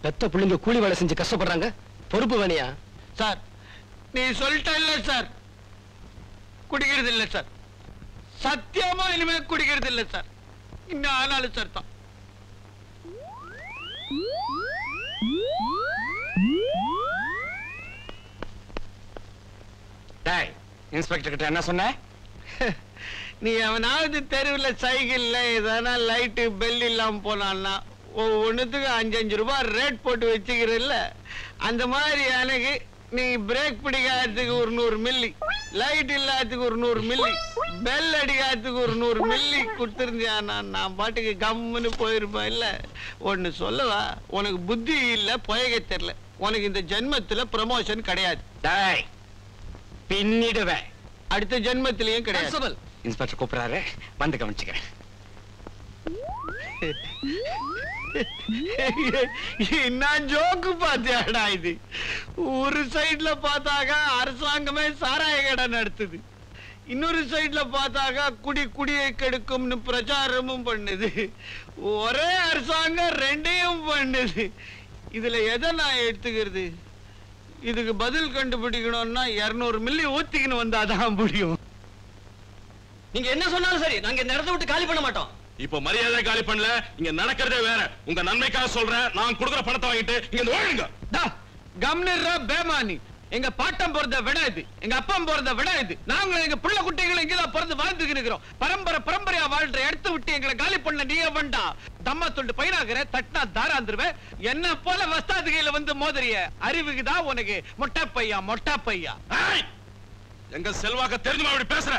பெத்த பிள்ளைங்க கூலி வேலை செஞ்சு கஷ்டப்படுறாங்க, பொறுப்பு வேணியா? சார் நீ சொல்லிட்ட இல்ல சார், குடிக்கிறது இல்ல சார். சத்தியமா இனிமே குடிக்கிறது இல்ல சார். இன்னும் ஆனாலும் சார் தான். இன்ஸ்பெக்டர் கிட்ட என்ன சொன்ன? நீ அவனாவது தெருவில் சைக்கிள்ல எதனா லைட்டு பெல் இல்லாம போனான்னா ஒவ்வொன்றுத்துக்கு 5 ரூபாய் ரேட் போட்டு வச்சுக்கிறல்ல, அந்த மாதிரி எனக்கு நீ பிரேக் பிடிக்காததுக்கு ஒரு 100 மில்லி, லைட் இல்லாததுக்கு ஒரு 100 மில்லி, பெல் அடிக்காததுக்கு ஒரு 100 மில்லி கொடுத்துருந்தியா நான் பாட்டுக்கு கம்முன்னு போயிருப்பேன். இல்ல ஒன்னு சொல்லவா, உனக்கு புத்தி இல்ல, பொயக தெரியல. உனக்கு இந்த ஜென்மத்துல ப்ரமோஷன் கிடையாது. பின்னிடுவேன். அடுத்த ஜென்மத்திலையும் கிடையாது. இன்ஸ்பெக்டர் கூப்பிடுறாரு, வந்து கவனிச்சுக்கிறேன். என்ன ஜோக்கு பாத்தியாடா இது? ஒரு சைட்ல பார்த்தாக்க அரசாங்கமே சாராய கடை நடத்துது, இன்னொரு சைட்ல பார்த்தாக்க குடியை கெடுக்கும்னு பிரச்சாரமும் பண்ணுது. ஒரே அரசாங்கம் ரெண்டையும் பண்ணுது. இதுல எதை நான் எடுத்துக்கிறது? இதுக்கு பதில் கண்டுபிடிக்கணும்னா 200 மில்லி ஊத்திக்கணும் வந்தாதான் முடியும். நீங்க என்ன சொன்னாலும் சரி, நாங்க இந்த இடத்தை விட்டு காலி பண்ண மாட்டோம். இப்ப மரியாதை காலி பண்ணல, இங்க நடக்கிறதே வேற. உங்க நன்மைக்காக சொல்றேன், நான் கொடுக்குற பணத்தை வாங்கிட்டு இங்க ஓடுங்க. கம்னர்ரா பேமானி. எங்க பாட்டம் போறத விட இது, எங்க அப்பா போறத விட இது. நாங்களும் எங்க பிள்ளை குட்டிகளும் இங்கதான் பிறந்து வாழ்ந்துட்டு இருக்கிறோம். பரம்பரையா வாழ்ற எடுத்து விட்டு எங்களை காலி பண்ண நீ வேண்டா. தம்மா தொண்டு பயிராகிற தட்டினா தாராந்துருவேன். என்ன போல வஸ்தாதுகையில வந்து மோதறிய அறிவுக்குதான் உனக்கு மொட்டை பையா. எங்க செல்வாக்க தெரிஞ்சுமா அப்படி பேசுற?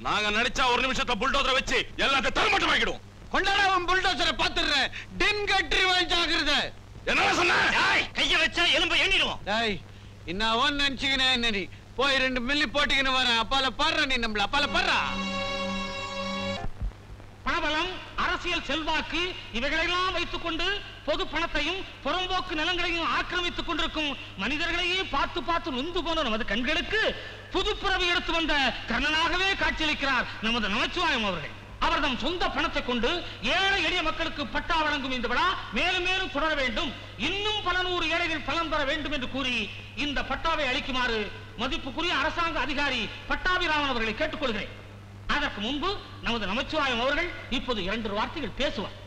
நாங்க நடிச்சா ஒரு நிமிஷத்துல புல்டோசரை வச்சு எல்லாத்தையும் தரமட்டம் வாங்கிடுவோம். கொண்டாடாம புல்டோசரை பாத்துறேன். டின் கட்டி வாங்கிச்சாக்குறத என்ன சொன்ன? கைய வச்சா எலும்ப எண்ணிடுவோம். இன்னும் நினைச்சுக்கினேன். நீ போய் 2 மில்லி போட்டிக்கின்னு வரேன். அப்பால பாடுற நீ நம்மள அப்பால பாடுறா. பணபலம், அரசியல் செல்வாக்கு இவைகளெல்லாம் வைத்துக் கொண்டு பொது பணத்தையும் புறம்போக்கு நிலங்களையும் ஆக்கிரமித்துக் கொண்டிருக்கும் மனிதர்களையே பார்த்து நொந்து போன நமது கண்களுக்கு புதுப்பிறவி எடுத்து வந்த கர்ணனாகவே காட்சியளிக்கிறார் நமது நமச்சிவாயம் அவர்கள். அவர் தம் சொந்த பணத்தை கொண்டு ஏழை எளிய மக்களுக்கு பட்டா வழங்கும் இந்த விழா மேலும் மேலும் தொடர வேண்டும், இன்னும் பல 100 ஏழைகள் பலன் பெற வேண்டும் என்று கூறி இந்த பட்டாவை அளிக்குமாறு மதிப்புக்குரிய அரசாங்க அதிகாரி பட்டாபிராமன் அவர்களை கேட்டுக்கொள்கிறேன். அதற்கு முன்பு நமது நமச்சிவாயம் அவர்கள் இப்போது 2 வார்த்தைகள் பேசுவார்.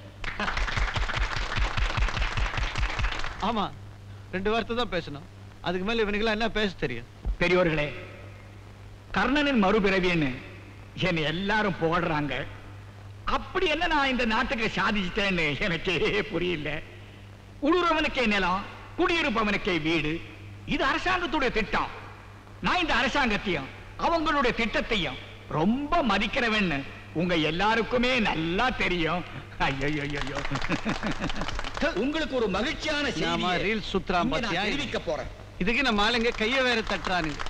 ஆமா, 2 வார்த்தை தான் பேசணும். அதுக்கு மேல இவனுக்கு என்ன பேச தெரியும்? பெரியோர்களே, கர்ணனின் மறுபிறவின்னு என்னை எல்லாரும் போடுறாங்க. அப்படி என்ன நான் இந்த நாட்டுக்கு சாதிச்சிட்டேன்னு எனக்கே புரியல. உழுறவனுக்கே நிலம், குடியிருப்பவனுக்கே வீடு. இது அரசாங்கத்துடைய திட்டம். நான் இந்த அரசாங்கத்தையும் அவங்களுடைய திட்டத்தையும் ரொம்ப மதிக்கிறவன்னு உங்க எல்லாருக்குமே நல்லா தெரியும். ஐயோ, உங்களுக்கு ஒரு மகிழ்ச்சியான ரீல் சுத்துறான் பாத்தியா? தெரிவிக்க போறேன். இதுக்கு நம்ம ஆளுங்க கைய வேற தட்டுறானுங்க.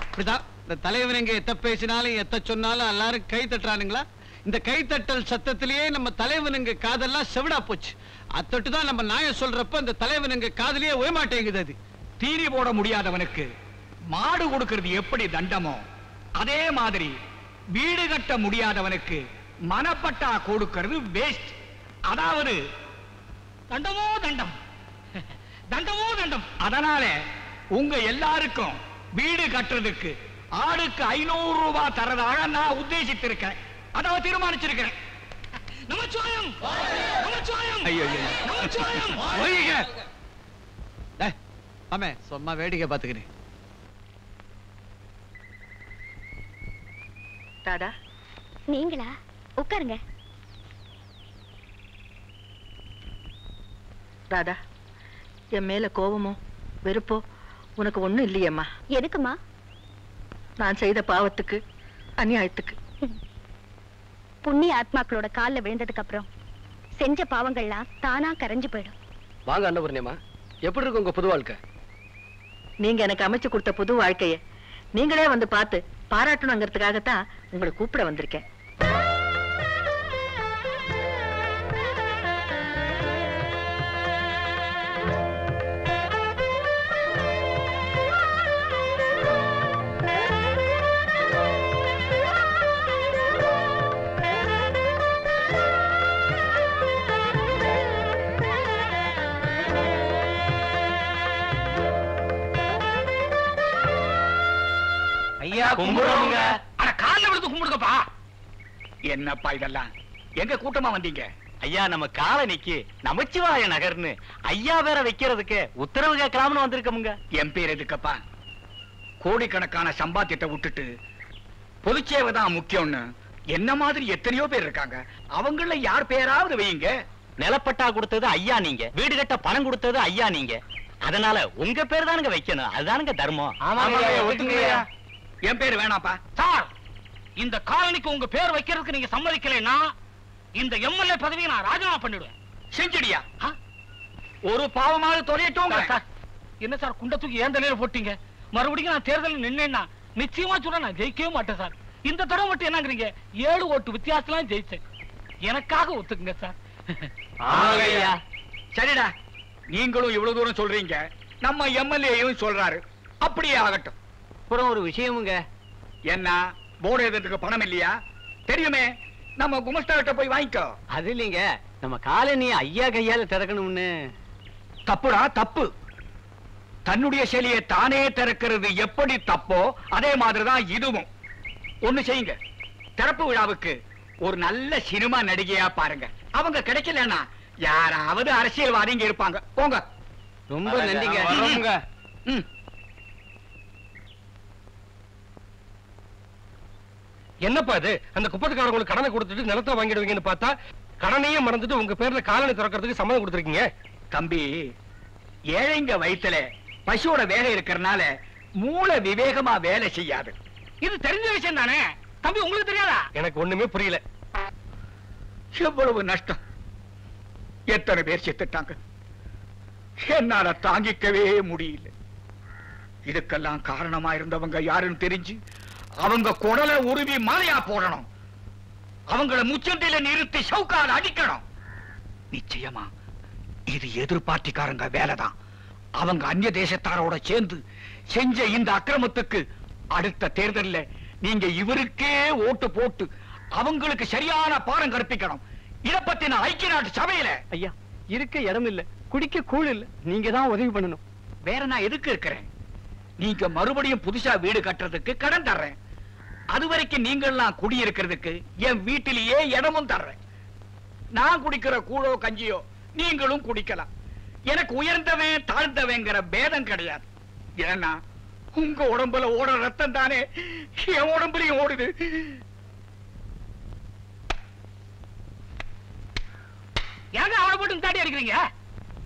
இப்படிதான் இந்த தலைவனுங்க எத்த பேசினாலும் எத்த சொன்னாலும் எல்லாரும் கை தட்டுறானுங்களா? இந்த கைத்தட்டல் சத்தத்திலேயே நம்ம தலைவனுங்க காதெல்லாம் செவிடா போச்சு. அத்தட்டு தான் நம்ம நாய சொல்றப்ப இந்த தலைவனுங்க காதலியே ஓயமாட்டேங்குது. அது தீனி போட முடியாதவனுக்கு மாடு கொடுக்கிறது எப்படி தண்டமோ, அதே மாதிரி வீடு கட்ட முடியாதவனுக்கு மனப்பட்டா கொடுக்கிறது வேஸ்ட். அதாவது தண்டமோ தண்டம், தண்டமோ தண்டம். அதனால உங்க எல்லாருக்கும் வீடு கட்டுறதுக்கு ஆளுக்கு 500 ரூபாய் தரதாக நான் உத்தேசித்திருக்கேன். அதாவது தீர்மானிச்சிருக்கிறேன். நமச்சிவாயம், நமச்சிவாயம், ஐயோ, நமச்சிவாயம். ஆமே சும்மா வேடிக்கை பாத்துக்கிறேன். தாதா, நீங்களா? உட்காருங்க. ராதா, என் மேல கோபமோ வெறுப்போ உனக்கு ஒண்ணும் இல்லையம்மா? எதுக்குமா? நான் செய்த பாவத்துக்கு, அநியாயத்துக்கு. புண்ணிய ஆத்மாக்களோட கால்ல விழுந்ததுக்கு அப்புறம் செஞ்ச பாவங்கள்லாம் தானா கரைஞ்சு போயிடும். வாங்க அன்னபூர்ணியம்மா, எப்படி இருக்கு உங்க புது வாழ்க்கை? நீங்க எனக்கு அமைச்சு கொடுத்த புது வாழ்க்கைய நீங்களே வந்து பார்த்து பாராட்டணுங்கிறதுக்காகத்தான் உங்களை கூப்பிட வந்திருக்கேன். ஐயா கும்பிடுங்க. அட கால்ல விழுந்து கும்பிடுங்கப்பா. என்னப்பா இதெல்லாம்? எங்க கூட்டமா வந்தீங்க? ஐயா, நம்ம காலனிக்கு நமச்சிவாய நகர்னு ஐயா வேற வைக்கிறதுக்கு உத்தரவு கேட்கலாம்னு வந்திருக்கோமுங்க. என் பேர் எதுக்கப்பா? கோடிக்கணக்கான சம்பாத்தியத்தை விட்டுட்டு பொதுச்சேவை தான் முக்கியம்னு என்ன மாதிரி எத்தனையோ பேர் இருக்காங்க. அவங்கள யார் பேராவது வையுங்க. நிலப்பட்டா கொடுத்தது ஐயா நீங்க, வீடு கட்ட பணம் கொடுத்தது ஐயா நீங்க. அதனால உங்க பேர் தானுங்க வைக்கணும். அதுதானுங்க தர்மம். என் பேர் வேணாப்பா. சார், இந்த காலனிக்கு உங்க பேர் வைக்கிறதுக்கு நீங்க சம்மதிக்கலைன்னா இந்த எம்எல்ஏ பதவியை நான் ராஜினாமா பண்ணிடுவேன். செஞ்சுடியா? ஒரு பாவமாக தொலையட்டும். என்ன சார், குண்ட தூக்கி ஏன் தலையில போட்டீங்க? மறுபடியும் நான் தேர்தலில் நின்னேன்னா நிச்சயமா சொல்ல நான் ஜெயிக்கவே மாட்டேன் சார். இந்த தடவை மட்டும் என்னங்கிறீங்க? 7 ஓட்டு வித்தியாசலாம் ஜெயிச்சேன். எனக்காக ஒத்துக்குங்க சார். சரிடா, நீங்களும் இவ்வளவு தூரம் சொல்றீங்க, நம்ம எம்எல்ஏயும் சொல்றாரு. அப்படியே ஆகட்டும். அப்புறம் ஒரு விஷயமுங்க. என்ன? போர்டு எழுதுறதுக்கு பணம் இல்லையா? தெரியுமே, நம்ம குமஸ்தா கிட்ட போய் வாங்கிக்கோ. அது இல்லைங்க, நம்ம காலனி ஐயா கையால திறக்கணும்னு. தப்புடா, தப்பு. தன்னுடைய சிலையை தானே திறக்கிறது எப்படி தப்போ அதே மாதிரிதான் இதுவும். ஒண்ணு செய்யுங்க, திறப்பு விழாவுக்கு ஒரு நல்ல சினிமா நடிகையா பாருங்க. அவங்க கிடைக்கலன்னா யாராவது அரசியல்வாதிங்க இருப்பாங்க. போங்க. ரொம்ப நன்றிங்க. என்னப்பா இது? அந்த குப்பத்துக்காரங்களுக்கு கடனை கொடுத்துட்டு நிலத்தை வாங்கிடுவீங்கன்னு பார்த்தா கடனையே மறந்துட்டு உங்க பேர்ல காலனி திறக்கிறதுக்கு சம்மதம் கொடுத்துருக்கீங்க. தம்பி, ஏழைங்க வயித்துல பசுவோட வேலை இருக்கிறனால மூளை விவேகமா வேலை செய்யாது. இது தெரிஞ்ச விஷயம் தானே தம்பி, உங்களுக்கு தெரியாதா? எனக்கு ஒண்ணுமே புரியல. எவ்வளவு நஷ்டம், எத்தனை பேர் செத்துட்டாங்க, என்னால தாங்கிக்கவே முடியல. இதுக்கெல்லாம் காரணமா இருந்தவங்க யாருன்னு தெரிஞ்சு அவங்க குடலை உருவி மாலையா போடணும். அவங்கள முச்சந்தில நிறுத்தி சவுக்கால அடிக்கணும். நிச்சயமா இது எதிர்பார்ட்டிக்காரங்க வேலைதான். அவங்க அந்நிய தேசத்தாரோட சேர்ந்து செஞ்ச இந்த அக்கிரமத்துக்கு அடுத்த தேர்தல்ல நீங்க இவருக்கே ஓட்டு போட்டு அவங்களுக்கு சரியான பாடம் கற்பிக்கணும். இத பத்தி நான் ஐக்கிய நாட்டு சபையில ஐயா, இருக்க இடம் இல்ல, குடிக்க கூழ் இல்ல, நீங்க தான் உதவி பண்ணணும். வேற நான் எதுக்கு இருக்கிறேன்? நீங்க மறுபடியும் புதுசா வீடு கட்டுறதுக்கு கடன் தர்றேன். அது வரைக்கும் நீங்கள்லாம் குடியிருக்கிறதுக்கு என் வீட்டிலேயே இடமும் தர்றேன். நான் குடிக்கிற கூழோ கஞ்சியோ நீங்களும் குடிக்கலாம். எனக்கு உயர்ந்தவன் தாழ்ந்தவங்கிற பேதம் கிடையாது. ஏன்னா உங்க உடம்புல ஓடுற ரத்தம் தானே என் உடம்புலயும் ஓடுது. ஏங்க அவனை போட்டு தாடி அடிக்கிறீங்க?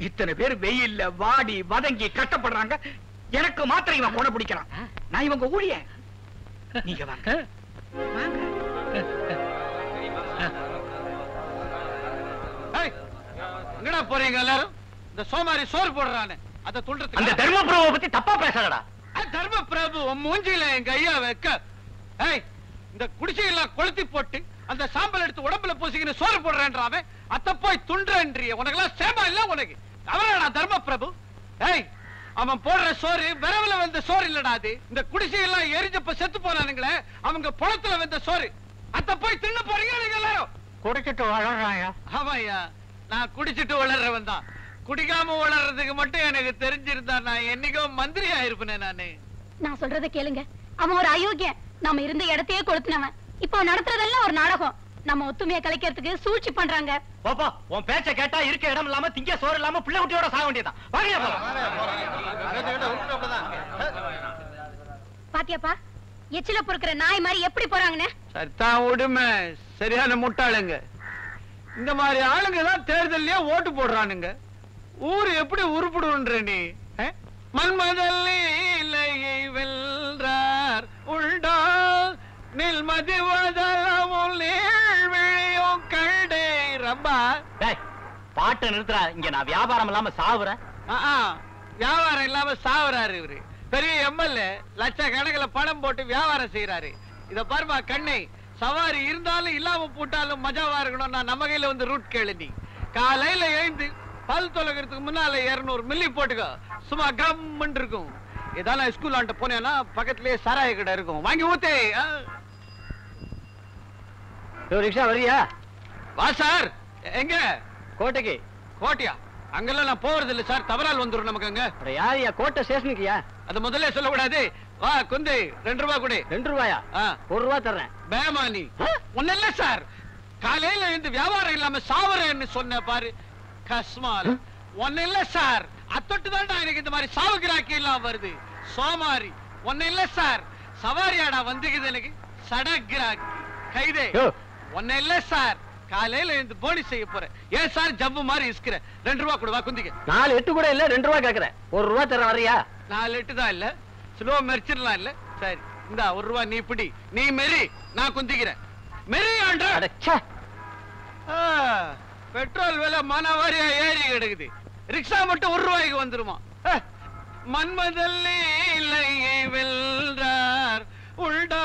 இத்தனை பேர் வெயில்ல வாடி வதங்கி கட்டப்படுறாங்க, எனக்கு மாத்திரம் இவன் கொடை பிடிக்கிறான். நான் இவங்க ஊழியன். நீங்க வாங்க வாங்க. எங்கடா போறீங்க எல்லாரும்? இந்த சோமாரி சோறு போடுறானே அத துள்றதுக்கு. அந்த தர்மபிரபுவை பத்தி தப்பா பேசாதடா. தர்மபிரபு உன் மூஞ்சில எங்க ஐயா வைக்க. ஏய், இந்த குடிசையெல்லாம் கொளுத்தி போட்டு அந்த சாம்பல் எடுத்து உடம்புல பூசிக்கின்னு சோறு போடுறேன்றாவே அத்த போய் துன்றன்றிய. உனக்கெல்லாம் சேமா இல்ல உனக்கு? அவரா தர்மபிரபு? ஏய், அவன் போடுற சோறு விரவுல வந்த சோறு இல்லடா அது. இந்த குடிசையெல்லாம் எரிஞ்சப்ப செத்து போனானுங்களே அவங்க புலத்துல வந்த சோறு. அத்த போய் தின்னு போறீங்க நீங்க எல்லாரும். குடிச்சிட்டு வளர்றாயா? ஆமாய்யா, நான் குடிச்சிட்டு வளர்றவன் தான். குடிக்காம வளர்றதுக்கு மட்டும் எனக்கு தெரிஞ்சிருந்தா நான் என்னைக்கோ மந்திரி ஆயிருப்பேனே நானு. நான் சொல்றத கேளுங்க. அவன் ஒரு அயோக்கியன். நாம இருந்த இடத்தையே கொளுத்துனவன். இப்போ நடத்துறதெல்லாம் ஒரு நாடகம். நம்ம ஒத்துமையை கலைக்கிறதுக்கு சூழ்ச்சி பண்றாங்க. பாப்பா, உன் பேச்ச கேட்டா இருக்க இடம் இல்லாம திங்க சோறு இல்லாம பிள்ளை குட்டியோட சாக வேண்டியதான். பாத்தியாப்பா, எச்சில பொறுக்கிற நாய் மாதிரி எப்படி போறாங்கன்னு. சரிதான் விடுமே, சரியான முட்டாளுங்க. இந்த மாதிரி ஆளுங்க தான் தேர்தலே ஓட்டு போடுறானுங்க. ஊரு எப்படி உருப்படுன்ற நீ? மன்மதல்லையை வெல்றார் உண்டா நில்மதிவதலமும் நீழ்விழியும் கண்டே ரம்பா. பாட்டை நிறுத்துறா. இங்க நான் வியாபாரம் இல்லாம சாவுறேன். வியாபாரம் இல்லாம சாவுறாரு இவரு. பெரிய எம்எல்ஏ லட்சக்கணக்கில் பணம் போட்டு வியாபாரம் செய்யறாரு. இத பாருமா கண்ணை, சவாரி இருந்தாலும் இல்லாம போட்டாலும் மஜாவா இருக்கணும். நான் நம்ம கையில வந்து ரூட் கேளு. நீ காலையில எழுந்து பல் தொலைக்கிறதுக்கு முன்னால 200 மில்லி போட்டுக்கோ. சும்மா கம்முன்னு இருக்கும். ஏதாவது ஸ்கூல் ஆண்ட போனேன்னா பக்கத்திலேயே சாராய கடை இருக்கும், வாங்கி ஊத்தே. ரிக்ஷா வரியா? வா சார். எங்க? கோட்டைக்கு. கோட்டையா? அங்கெல்லாம் நான் போறது இல்ல சார், தவறால் வந்துரும் நமக்கு. அங்க யாரியா? கோட்டை ஸ்டேஷனுக்குயா? அது முதல்ல சொல்லக்கூடாது. வா குந்தி, 2 ரூபாய் கொடு. 2 ரூபாயா? 1 ரூபாய் தர்றேன். பேமானி ஒண்ணு இல்ல சார். காலையில இருந்து வியாபாரம் இல்லாம சாவரேன்னு சொன்ன பாரு கஸ்மால். ஒண்ணு இல்ல சார், அத்தொட்டு தான் எனக்கு இந்த மாதிரி சாவு கிராக்கி எல்லாம் வருது. சோமாரி ஒண்ணு இல்ல சார். சவாரியாடா வந்துக்குது எனக்கு சடகிராக்கி கைதே. ஒண்ணு இல்ல சார், காலையில இருந்து போனி செய்ய போறேன். ஏன் சார் ஜவ்வு மாதிரி இஸ்கிற? 2 ரூபாய் கொடு. வா குந்திக்க. 4 8 கூட இல்ல, 2 ரூபாய் கேக்குறேன். 1 ரூபாய் தர வரியா? 4 8 தான் இல்ல, ஸ்லோ மெரிச்சிடலாம் இல்ல. சரி இந்தா 1 ரூபாய் நீ பிடி. நீ மெரி, நான் குந்திக்கிறேன். மெரி ஆண்ட. பெட்ரோல் விலை மனவாரியா ஏறி கிடக்குது. ரிக்ஷா மட்டும் 1 ரூபாய்க்கு வந்துருமா? மன்மதல்லையை வெல்றார் உள்டா